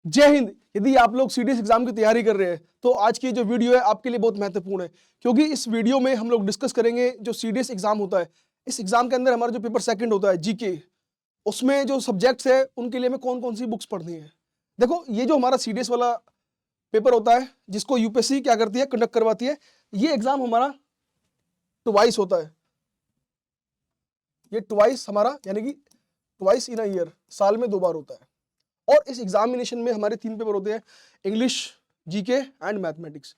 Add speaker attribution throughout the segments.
Speaker 1: जय हिंद। यदि आप लोग सीडीएस एग्जाम की तैयारी कर रहे हैं तो आज की जो वीडियो है आपके लिए बहुत महत्वपूर्ण है, क्योंकि इस वीडियो में हम लोग डिस्कस करेंगे जो सीडीएस एग्जाम होता है। इस एग्जाम के अंदर हमारा जो पेपर सेकंड होता है जीके, उसमें जो सब्जेक्ट्स है उनके लिए हमें कौन कौन सी बुक्स पढ़नी है। देखो, ये जो हमारा सीडीएस वाला पेपर होता है जिसको यूपीएससी क्या करती है, कंडक्ट करवाती है, ये एग्जाम हमारा ट्वाइस होता है। ये ट्वाइस हमारा यानी कि ट्वाइस इन अ ईयर, साल में 2 बार होता है। और इस एग्जामिनेशन में हमारे 3 पेपर होते हैं, इंग्लिश, जीके एंड मैथमेटिक्स।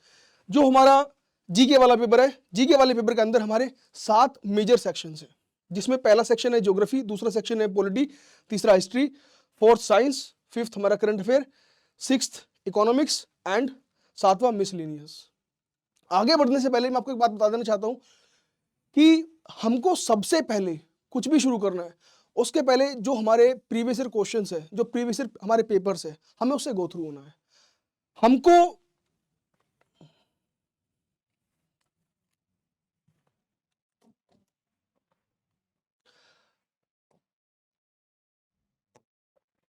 Speaker 1: जो हमारा जीके वाला पेपर है, जीके वाले पेपर के अंदर हमारे 7 मेजर सेक्शंस हैं, जिसमें पहला सेक्शन है ज्योग्राफी, दूसरा सेक्शन है पॉलिटी, तीसरा हिस्ट्री, फोर्थ साइंस, फिफ्थ हमारा current affair, sixth economics and सातवां मिसलेनियस। आगे बढ़ने से पहले मैं आपको एक बात बता देना चाहता हूं कि हमको सबसे पहले कुछ भी शुरू करना है, उसके पहले जो हमारे प्रीवियस ईयर क्वेश्चंस है, जो प्रीवियस ईयर हमारे पेपर्स है, हमें उससे गो थ्रू होना है। हमको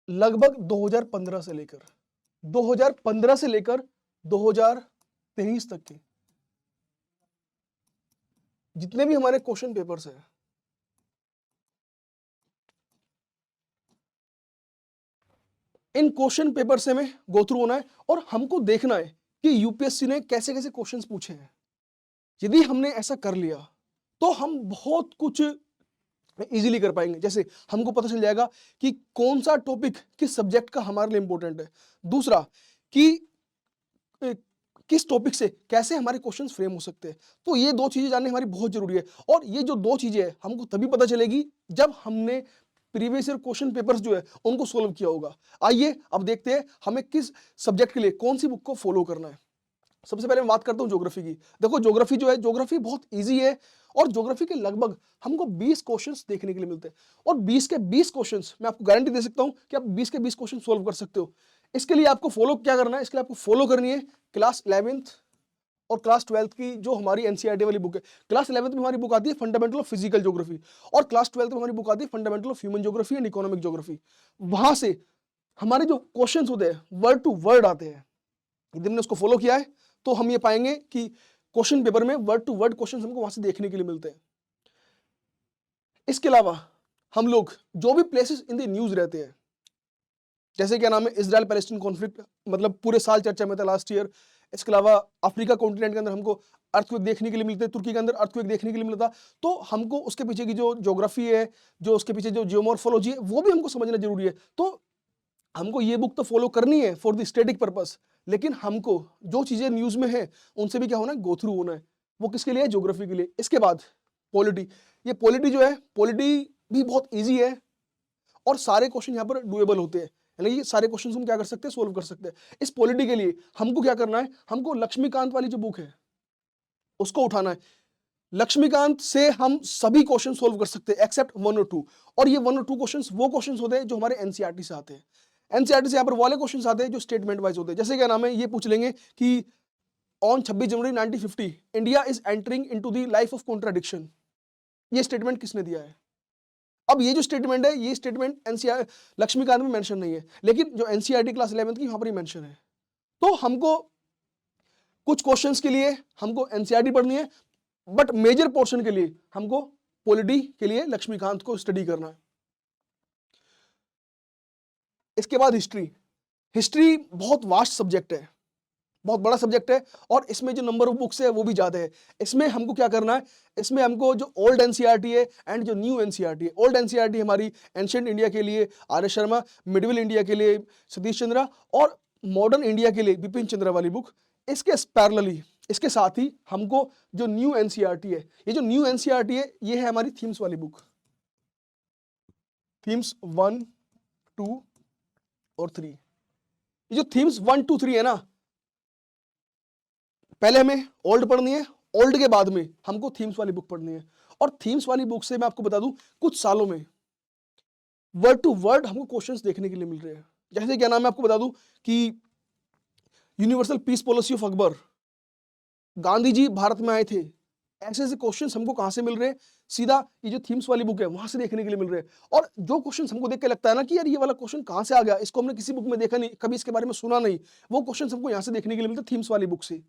Speaker 1: लगभग 2015 से लेकर 2023 तक के जितने भी हमारे क्वेश्चन पेपर्स हैं, इन क्वेश्चन पेपर से हमें गो थ्रू होना है और हमको देखना है कि यूपीएससी ने कैसे कैसे क्वेश्चंस पूछे हैं। यदि हमने ऐसा कर लिया तो हम बहुत कुछ इजीली कर पाएंगे। जैसे हमको पता चल जाएगा कि कौन सा टॉपिक किस सब्जेक्ट का हमारे लिए इंपॉर्टेंट है। दूसरा कि किस टॉपिक से कैसे हमारे क्वेश्चंस फ्रेम हो सकते हैं। तो ये 2 चीजें जाननी हमारी बहुत जरूरी है, और ये जो 2 चीजें हैं हमको तभी पता चलेगी जब हमने प्रीवियस ईयर क्वेश्चन पेपर्स जो है उनको सोल्व किया होगा। आइए अब देखते हैं हमें किस सब्जेक्ट के लिए कौन सी बुक को फॉलो करना है। सबसे पहले मैं बात करता हूं ज्योग्राफी की। देखो, ज्योग्राफी जो है, ज्योग्राफी बहुत इजी है, और ज्योग्राफी के लगभग हमको 20 क्वेश्चंस देखने के लिए मिलते हैं, और 20 के 20 क्वेश्चंस मैं आपको गारंटी दे सकता हूं कि आप 20 के 20 क्वेश्चन सोल्व कर सकते हो। इसके लिए आपको फॉलो क्या करना है, इसके लिए आपको फॉलो करनी है क्लास 11th और क्लास 12th की जो हमारी एनसीईआरटी वाली बुक है। क्लास 11th में हमारी बुक आती है फंडामेंटल ऑफ फिजिकल ज्योग्राफी, और क्लास 12th में हमारी बुक आती है fundamental of human geography and economic geography. वहां से हमारे जो क्वेश्चंस होते हैं वर्ड टू वर्ड आते हैं। यदि हमने उसको फॉलो किया है तो हम ये पाएंगे कि क्वेश्चन पेपर में वर्ड टू वर्ड क्वेश्चन हमको वहां से देखने के लिए मिलते हैं। इसके अलावा हम लोग जो भी प्लेसेस इन द न्यूज रहते हैं, जैसे क्या नाम है, इजराइल पैलेस्टीन कॉन्फ्लिक्ट, मतलब पूरे साल चर्चा में था लास्ट ईयर। इसके अलावा अफ्रीका कॉन्टिनेंट के अंदर हमको अर्थक्वेक देखने के लिए मिलते हैं, तुर्की के अंदर अर्थक्वेक देखने के लिए मिलता। तो हमको उसके पीछे की जो ज्योग्राफी है, जो उसके पीछे जो जियोमॉर्फोलॉजी है, वो भी हमको समझना जरूरी है। तो हमको ये बुक तो फॉलो करनी है फॉर द स्टैटिक पर्पस, लेकिन हमको जो चीजें न्यूज में है उनसे भी क्या होना है, गो थ्रू होना है। वो किसके लिए है, ज्योग्राफी के लिए। इसके बाद पॉलिटी। ये पॉलिटी जो है, पॉलिटी भी बहुत इजी है, और सारे क्वेश्चन यहाँ पर डुएबल होते हैं, यानी कि सारे क्वेश्चन हम क्या कर सकते हैं, सोल्व कर सकते हैं। इस पॉलिटी के लिए हमको क्या करना है, हमको लक्ष्मीकांत वाली जो बुक है उसको उठाना है। लक्ष्मीकांत से हम सभी क्वेश्चन सोल्व कर सकते हैं एक्सेप्ट 1 और 2। और ये 1 और 2 क्वेश्चंस वो क्वेश्चंस होते हैं जो हमारे एनसीईआरटी से आते हैं। एनसीईआरटी से यहाँ पर वाले क्वेश्चंस आते हैं जो स्टेटमेंट वाइज होते हैं। जैसे क्या नाम है, ये पूछ लेंगे कि on 26 January 1950 India is entering into the life of contradiction, ये स्टेटमेंट किसने दिया है। अब ये जो स्टेटमेंट है, ये स्टेटमेंट एनसीईआर लक्ष्मीकांत में मेंशन नहीं है, लेकिन जो एनसीईआरटी क्लास 11th की वहां पर ही मेंशन है। तो हमको कुछ क्वेश्चंस के लिए हमको एनसीईआरटी पढ़नी है, बट मेजर पोर्शन के लिए हमको पॉलिटी के लिए लक्ष्मीकांत को स्टडी करना है। इसके बाद हिस्ट्री। हिस्ट्री बहुत वास्ट सब्जेक्ट है, बहुत बड़ा सब्जेक्ट है, और इसमें जो नंबर ऑफ बुक्स है वो भी ज्यादा है। इसमें हमको क्या करना है, इसमें हमको जो ओल्ड एनसीईआरटी है एंड जो न्यू एनसीईआरटी है। ओल्ड एनसीईआरटी हमारी एंशिएंट इंडिया के लिए आर्य शर्मा, मिडिवल इंडिया के लिए सतीश चंद्रा, और मॉडर्न इंडिया के लिए बिपिन चंद्रा वाली बुक। इसके पैरेलली, इसके साथ ही हमको जो न्यू एनसीईआरटी है, ये जो न्यू एनसीईआरटी है ये है हमारी थीम्स वाली बुक, थीम्स 1, 2 और 3। ये जो थीम्स 1, 2, 3 है ना, पहले हमें ओल्ड पढ़नी है, ओल्ड के बाद में हमको थीम्स वाली बुक पढ़नी है। और थीम्स वाली बुक से मैं आपको बता दूं, कुछ सालों में वर्ड टू वर्ड हमको क्वेश्चंस देखने के लिए मिल रहे हैं। जैसे क्या नाम है, आपको बता दूं कि universal peace policy of Akbar, Gandhi ji Bharat में आए थे ऐसे ऐसे क्वेश्चंस हमको कहाँ से मिल रहे हैं, सीधा ये जो थीम्स वाली बुक है वहां से देखने के लिए मिल रहे हैं। और जो क्वेश्चंस हमको देख के लगता है ना कि यार ये वाला क्वेश्चन कहाँ से आ गया, इसको हमने किसी बुक में देखा नहीं, कभी इसके बारे में सुना नहीं, वो क्वेश्चन हमको यहाँ से देखने के लिए मिलते हैं थीम्स वाली बुक से।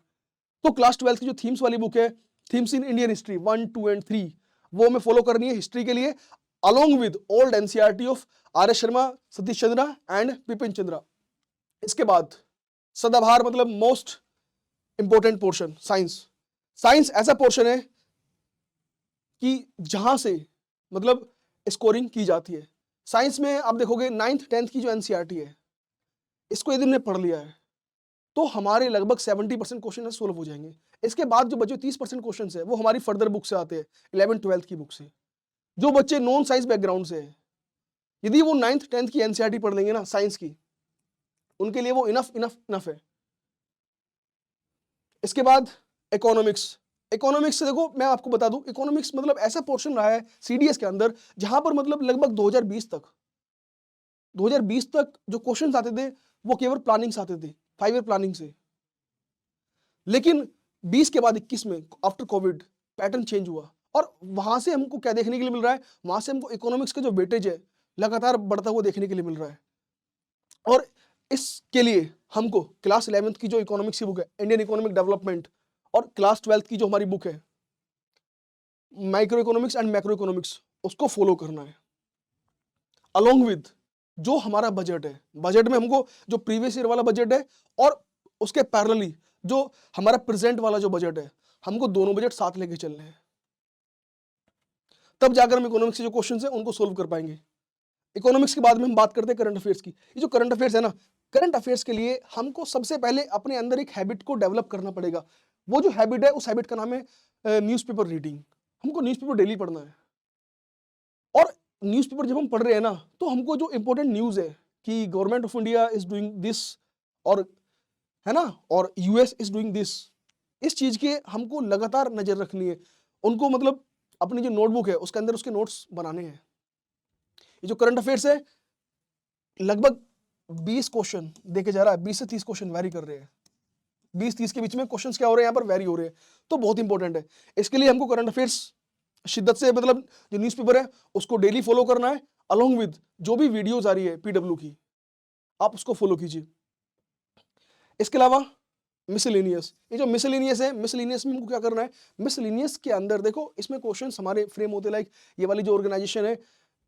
Speaker 1: तो क्लास 12 की जो थीम्स वाली बुक है, themes in Indian history 1, 2 and 3, वो हमें फॉलो करनी है हिस्ट्री के लिए, along with old NCERT of R S Sharma, Satish Chandra and Bipin Chandra. इसके बाद सदाबहार मतलब most important portion science. Science ऐसा पोर्शन है कि जहां से मतलब स्कोरिंग की जाती है। साइंस में आप देखोगे 9th 10th की जो एनसीईआरटी है, इसको यदि हमने पढ़ लिया है तो हमारे लगभग 70% क्वेश्चन सोल्व हो जाएंगे। इसके बाद जो बचे 30% क्वेश्चन है वो हमारी फर्दर बुक से आते हैं, 11th 12th की बुक से। जो बच्चे नॉन साइंस बैकग्राउंड से है, यदि वो 9th 10th की एनसीईआरटी पढ़ लेंगे ना साइंस की, उनके लिए वो इनफ इनफ इनफ है। इसके बाद इकोनॉमिक्स। इकोनॉमिक्स से देखो मैं आपको बता दूं, इकोनॉमिक्स मतलब ऐसा पोर्शन रहा है सीडीएस के अंदर जहां पर मतलब लगभग 2020 तक जो क्वेश्चंस आते थे वो केवल प्लानिंग से आते थे, 5 ईयर प्लानिंग से। लेकिन 20 के बाद 21 में आफ्टर कोविड पैटर्न चेंज हुआ और वहां से हमको क्या देखने के लिए मिल रहा है, वहां से हमको इकोनॉमिक्स का जो वेटेज है लगातार बढ़ता हुआ देखने के लिए मिल रहा है। और इसके लिए हमको क्लास 11th की जो इकोनॉमिक्स की बुक है इंडियन इकोनॉमिक डेवलपमेंट, और क्लास 12th की जो हमारी बुक है micro economics and macro economics, उसको फॉलो करना है। अलोंग विद जो हमारा बजट है, बजट में हमको जो प्रीवियस ईयर वाला बजट है और उसके पैरेलली जो हमारा प्रेजेंट वाला जो बजट है, हमको दोनों बजट साथ लेके चलने हैं। तब जाकर हम इकोनॉमिक्स के जो क्वेश्चंस हैं उनको सोल्व कर पाएंगे। इकोनॉमिक्स के बाद में हम बात करते हैं करंट अफेयर्स की। ये जो करंट अफेयर्स है ना, करंट अफेयर्स के लिए हमको सबसे पहले अपने अंदर एक हैबिट को डेवलप करना पड़ेगा। वो जो हैबिट है उस हैबिट का नाम है न्यूज़पेपर रीडिंग। हमको न्यूज़पेपर डेली पढ़ना है। और न्यूज़पेपर जब हम पढ़ रहे हैं ना, तो हमको जो इंपॉर्टेंट न्यूज़ है कि government of India is doing this, और है ना, और यूएस इज डूइंग दिस, इस चीज के हमको लगातार नजर रखनी है। उनको मतलब अपनी जो नोटबुक है उसके अंदर उसके नोट्स बनाने हैं। ये जो करंट अफेयर्स है लगभग 20 क्वेश्चन देके जा रहा है, 20 से 30 क्वेश्चन वेरी कर रहे हैं। 20-30 के बीच में क्वेश्चंस क्या हो रहे हैं यहाँ पर, वेरी हो रहे हैं। तो बहुत इंपॉर्टेंट है। इसके लिए हमको करंट अफेयर्स शिद्दत से मतलब जो न्यूज़पेपर है उसको डेली फॉलो करना है, अलोंग विद जो भी वीडियोज आ रही है पीडब्ल्यू की, आप उसको फॉलो कीजिए। इसके अलावा मिसलेनियस, ये जो मिसलेनियस है, मिसलेनियस में हमको क्या करना है, मिसलेनियस के अंदर देखो इसमें क्वेश्चंस हमारे फ्रेम होते लाइक ये वाली जो ऑर्गेनाइजेशन है,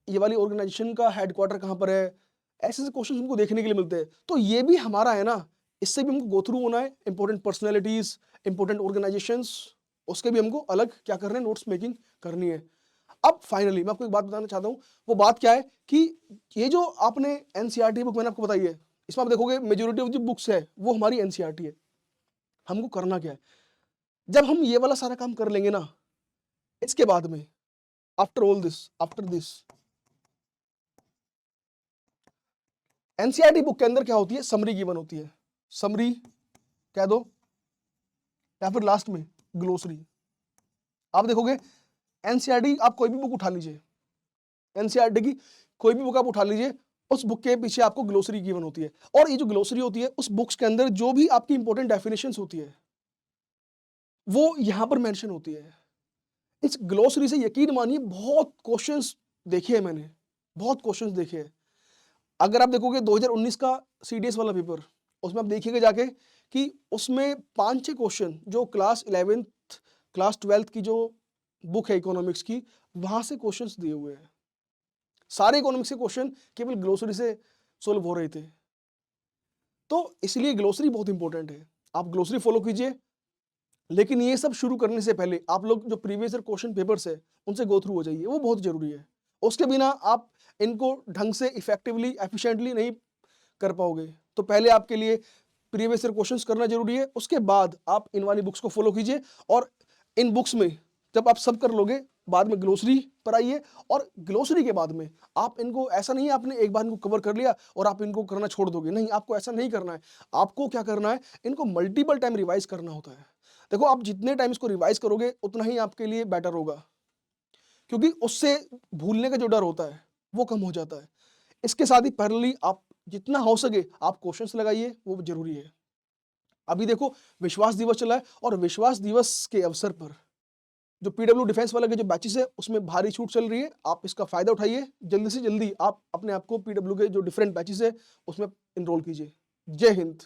Speaker 1: ये वाली ऑर्गेनाइजेशन का हेडक्वार्टर कहाँ पर है, ऐसे ऐसे क्वेश्चंस हमको देखने के लिए मिलते हैं। तो ये भी हमारा है ना, इससे भी हमको गो थ्रू होना है, इंपॉर्टेंट पर्सनैलिटीज, इंपॉर्टेंट ऑर्गेनाइजेशंस, उसके भी हमको अलग क्या करना है, नोट्स मेकिंग करनी है। अब फाइनली मैं आपको एक बात बताना चाहता हूँ, वो बात क्या है कि ये जो आपने एनसीईआरटी बुक मैंने आपको बताई है, इसमें आप देखोगे मेजोरिटी ऑफ जो बुक्स है वो हमारी एनसीईआरटी है। हमको करना क्या है, जब हम ये वाला सारा काम कर लेंगे ना, इसके बाद में after all this, after this NCERT book के अंदर क्या होती है, समरी गिवन होती है। समरी कह दो या फिर लास्ट में ग्लोसरी। आप देखोगे एनसीईआरटी, आप कोई भी बुक उठा लीजिए, एनसीईआरटी की कोई भी बुक आप उठा लीजिए, उस बुक के पीछे आपको ग्लोसरी गिवन होती है। और ये जो ग्लोसरी होती है उस बुक्स के अंदर जो भी आपकी इंपॉर्टेंट डेफिनेशंस होती है वो यहां पर मेंशन होती है। इस ग्लोसरी से यकीन मानिए बहुत क्वेश्चंस देखे हैं मैंने, बहुत क्वेश्चंस देखे हैं। अगर आप देखोगे 2019 का सीडीएस वाला पेपर, उसमें आप देखिएगा जाके कि उसमें 5-6 क्वेश्चन जो क्लास 11th क्लास 12th की जो बुक है इकोनॉमिक्स की, वहां से क्वेश्चंस दिए हुए हैं। सारे इकोनॉमिक्स के क्वेश्चन केवल ग्लोसरी से सोल्व हो रहे थे। तो इसलिए ग्लोसरी बहुत इंपॉर्टेंट है, आप ग्लोसरी फॉलो कीजिए। लेकिन ये सब शुरू करने से पहले आप लोग जो प्रीवियस ईयर क्वेश्चन पेपर्स है उनसे गो थ्रू हो जाइए, वो बहुत जरूरी है। उसके बिना आप इनको ढंग से इफेक्टिवली एफिशिएंटली नहीं कर पाओगे। तो पहले आपके लिए प्रीवियस ईयर क्वेश्चंस करना जरूरी है, उसके बाद आप इन वाली बुक्स को फॉलो कीजिए। और इन बुक्स में जब आप सब कर लोगे, बाद में ग्लोसरी पर आइए। और ग्लोसरी के बाद में आप इनको, ऐसा नहीं है आपने एक बार इनको कवर कर लिया और आप इनको करना छोड़ दोगे, नहीं, आपको ऐसा नहीं करना है। आपको क्या करना है, इनको मल्टीपल टाइम रिवाइज करना होता है। देखो आप जितने टाइम इसको रिवाइज करोगे उतना ही आपके लिए बेटर होगा, क्योंकि उससे भूलने का जो डर होता है वो कम हो जाता है। इसके साथ ही पैरेलली आप जितना हो सके आप क्वेश्चंस लगाइए, वो जरूरी है। अभी देखो विश्वास दिवस चला है, और विश्वास दिवस के अवसर पर जो पीडब्ल्यू डिफेंस वाला के जो बैचेस है उसमें भारी छूट चल रही है, आप इसका फायदा उठाइए, जल्दी से जल्दी आप अपने आप को पीडब्ल्यू के जो डिफरेंट बैचेस है उसमें इनरोल कीजिए। जय हिंद।